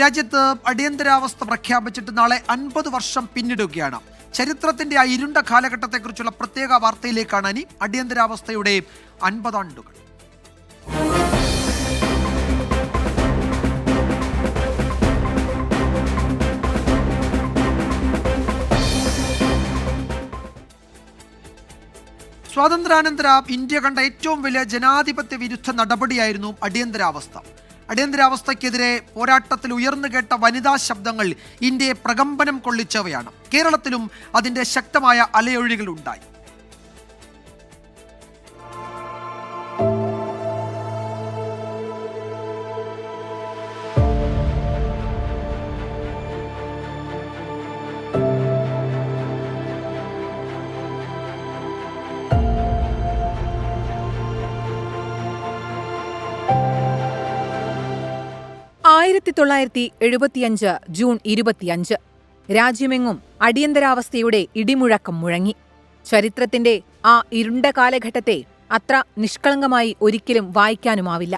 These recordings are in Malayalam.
രാജ്യത്ത് അടിയന്തരാവസ്ഥ പ്രഖ്യാപിച്ചിട്ട് നാളെ 50 വർഷം പിന്നിടുകയാണ്. ചരിത്രത്തിന്റെ ആ ഇരുണ്ട കാലഘട്ടത്തെക്കുറിച്ചുള്ള പ്രത്യേക വാർത്തയിലേക്കാണ് ഇനി അടിയന്തരാവസ്ഥയുടെ 50 ആണ്ടുകൾ. സ്വാതന്ത്ര്യാനന്തര ഇന്ത്യ കണ്ട ഏറ്റവും വലിയ ജനാധിപത്യ വിരുദ്ധ നടപടിയായിരുന്നു അടിയന്തരാവസ്ഥ. അടിയന്തരാവസ്ഥയ്ക്കെതിരെ പോരാട്ടത്തിൽ ഉയർന്നു കേട്ട വനിതാ ശബ്ദങ്ങൾ ഇന്ത്യയെ പ്രകമ്പനം കൊള്ളിച്ചവയാണ്. കേരളത്തിലും അതിന്റെ ശക്തമായ അലയൊഴികൾ ഉണ്ടായി. ജൂൺ 25 രാജ്യമെങ്ങും അടിയന്തരാവസ്ഥയുടെ ഇടിമുഴക്കം മുഴങ്ങി. ചരിത്രത്തിന്റെ ആ ഇരുണ്ട കാലഘട്ടത്തെ അത്ര നിഷ്കളങ്കമായി ഒരിക്കലും വായിക്കാനുമാവില്ല.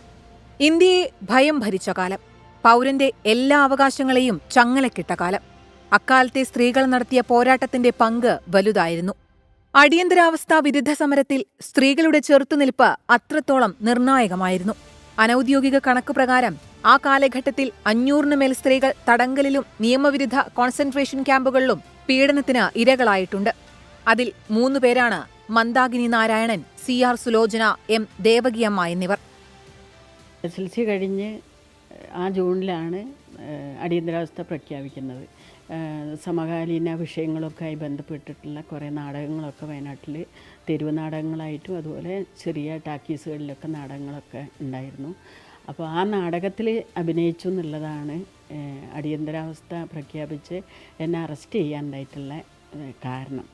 ഇന്ത്യയെ ഭയം ഭരിച്ച കാലം, പൗരന്റെ എല്ലാ അവകാശങ്ങളെയും ചങ്ങലക്കിട്ട കാലം. അക്കാലത്തെ സ്ത്രീകൾ നടത്തിയ പോരാട്ടത്തിന്റെ പങ്ക് വലുതായിരുന്നു. അടിയന്തരാവസ്ഥാ വിരുദ്ധ സമരത്തിൽ സ്ത്രീകളുടെ ചെറുത്തുനിൽപ്പ് അത്രത്തോളം നിർണായകമായിരുന്നു. അനൌദ്യോഗിക കണക്ക് പ്രകാരം ആ കാലഘട്ടത്തിൽ 500-ന് മേൽ സ്ത്രീകൾ തടങ്കലിലും നിയമവിരുദ്ധ കോൺസെൻട്രേഷൻ ക്യാമ്പുകളിലും പീഡനത്തിന് ഇരകളായിട്ടുണ്ട്. അതിൽ 3 പേരാണ് മന്ദാകിനി നാരായണൻ, CR സുലോചന, M ദേവകിയമ്മ എന്നിവർ. SLC കഴിഞ്ഞ് ആ ജൂണിലാണ് അടിയന്തരാവസ്ഥ പ്രഖ്യാപിക്കുന്നത്. സമകാലീന വിഷയങ്ങളൊക്കെയായി ബന്ധപ്പെട്ടിട്ടുള്ള കുറേ നാടകങ്ങളൊക്കെ വയനാട്ടിൽ തെരുവ് നാടകങ്ങളായിട്ടും അതുപോലെ ചെറിയ ടാക്കീസുകളിലൊക്കെ നാടകങ്ങളൊക്കെ ഉണ്ടായിരുന്നു. അപ്പോൾ ആ നാടകത്തിൽ അഭിനയിച്ചു എന്നുള്ളതാണ് അടിയന്തരാവസ്ഥ പ്രഖ്യാപിച്ച് എന്നെ അറസ്റ്റ് ചെയ്യാനുണ്ടായിട്ടുള്ള കാരണം.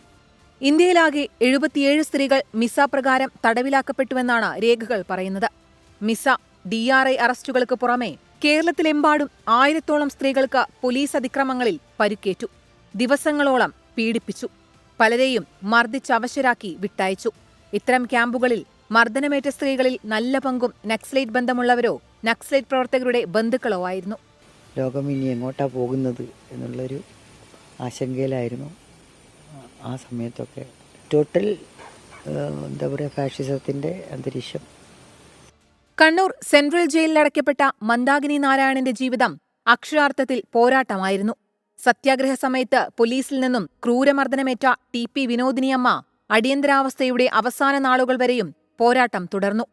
ഇന്ത്യയിലാകെ 77 സ്ത്രീകൾ മിസ പ്രകാരം തടവിലാക്കപ്പെട്ടുവെന്നാണ് രേഖകൾ പറയുന്നത്. മിസ, DRI അറസ്റ്റുകൾക്ക് പുറമെ കേരളത്തിലെമ്പാടും 1000-ഓളം സ്ത്രീകൾക്ക് പോലീസ് അതിക്രമങ്ങളിൽ പരുക്കേറ്റു. ദിവസങ്ങളോളം പീഡിപ്പിച്ചു. പലരെയും മർദ്ദിച്ചവശരാക്കി വിട്ടയച്ചു. ഇത്തരം ക്യാമ്പുകളിൽ മർദ്ദനമേറ്റ സ്ത്രീകളിൽ നല്ല പങ്കും നക്സലൈറ്റ് ബന്ധമുള്ളവരോ നക്സലൈറ്റ് പ്രവർത്തകരുടെ ബന്ധുക്കളോ ആയിരുന്നു. ലോകം ഇനി എങ്ങോട്ടാ പോകുന്നത് എന്നുള്ളൊരു ആശങ്കയിലായിരുന്നു ആ സമയത്തൊക്കെ. ടോട്ടൽ എന്താ പറയുക, ഫാഷിസത്തിൻ്റെ അന്തരീക്ഷം. കണ്ണൂർ സെൻട്രൽ ജയിലിലടയ്ക്കപ്പെട്ട മന്ദാകിനി നാരായണന്റെ ജീവിതം അക്ഷരാർത്ഥത്തിൽ പോരാട്ടമായിരുന്നു. സത്യാഗ്രഹ സമയത്ത് പോലീസിൽ നിന്നും ക്രൂരമർദ്ദനമേറ്റ TP വിനോദിനിയമ്മ അടിയന്തരാവസ്ഥയുടെ അവസാന നാളുകൾ വരെയും പോരാട്ടം തുടർന്നു.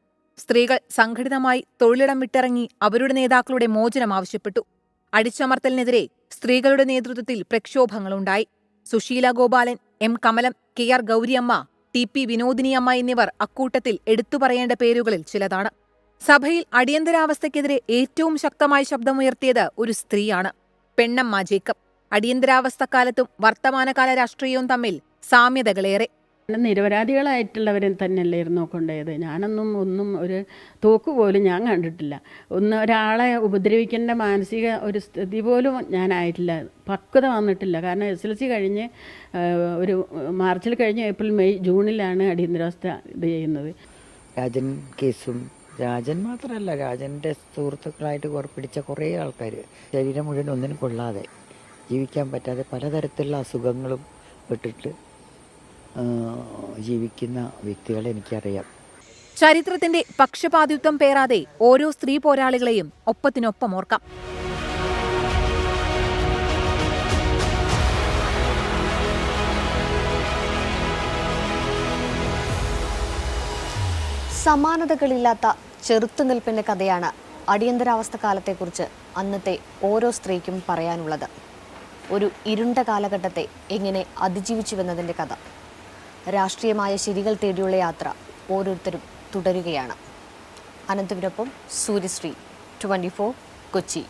സ്ത്രീകൾ സംഘടിതമായി തൊഴിലിടം വിട്ടിറങ്ങി അവരുടെ നേതാക്കളുടെ മോചനം ആവശ്യപ്പെട്ടു. അടിച്ചമർത്തലിനെതിരെ സ്ത്രീകളുടെ നേതൃത്വത്തിൽ പ്രക്ഷോഭങ്ങളുണ്ടായി. Susheela Gopalan, M Kamalam, KR Gouriamma, TP വിനോദിനിയമ്മ എന്നിവർ അക്കൂട്ടത്തിൽ എടുത്തുപറയേണ്ട പേരുകളിൽ ചിലതാണ്. സഭയിൽ അടിയന്തരാവസ്ഥയ്ക്കെതിരെ ഏറ്റവും ശക്തമായി ശബ്ദമുയർത്തിയത് ഒരു സ്ത്രീയാണ്, പെണ്ണമ്മ ജേക്കബ്. അടിയന്തരാവസ്ഥക്കാലത്തും വർത്തമാനകാല രാഷ്ട്രീയവും തമ്മിൽ സാമ്യതകളേറെ. നിരപരാധികളായിട്ടുള്ളവരെ തന്നെയല്ലായിരുന്നു കൊണ്ടുപോയത്. ഒന്നും ഒരു തോക്ക് പോലും ഞാൻ കണ്ടിട്ടില്ല. ഒരാളെ ഉപദ്രവിക്കേണ്ട മാനസിക ഒരു സ്ഥിതി പോലും ഞാനായിട്ടില്ല, പക്വത വന്നിട്ടില്ല. കാരണം SLC കഴിഞ്ഞ് ഒരു മാർച്ചിൽ കഴിഞ്ഞ് ഏപ്രിൽ, മെയ്, ജൂണിലാണ് അടിയന്തരാവസ്ഥ ഇത് ചെയ്യുന്നത്. രാജൻ കേസും, രാജൻ മാത്രമല്ല, രാജൻ്റെ സുഹൃത്തുക്കളായിട്ട് പിടിച്ച കുറേ ആൾക്കാർ ശരീരം മുഴുവൻ ഒന്നിനും കൊള്ളാതെ ജീവിക്കാൻ പറ്റാതെ പലതരത്തിലുള്ള അസുഖങ്ങളും പെട്ടിട്ട് ജീവിക്കുന്ന വ്യക്തികളെ എനിക്കറിയാം. ചരിത്രത്തിന്റെ പക്ഷപാതിത്വം പേറാതെ ഓരോ സ്ത്രീ പോരാളികളെയും ഒപ്പത്തിനൊപ്പം ഓർക്കാം. സമാനതകളില്ലാത്ത ചെറുത്തുനിൽപ്പിന്റെ കഥയാണ് അടിയന്തരാവസ്ഥ കാലത്തെക്കുറിച്ച് അന്നത്തെ ഓരോ സ്ത്രീക്കും പറയാനുള്ളത്. ഒരു ഇരുണ്ട കാലഘട്ടത്തെ എങ്ങനെ അതിജീവിച്ചുവെന്നതിൻ്റെ കഥ. രാഷ്ട്രീയമായ ശരികൾ തേടിയുള്ള യാത്ര ഓരോരുത്തരും തുടരുകയാണ്. അനന്തുവിനൊപ്പം സൂര്യശ്രീ, 24 കൊച്ചി.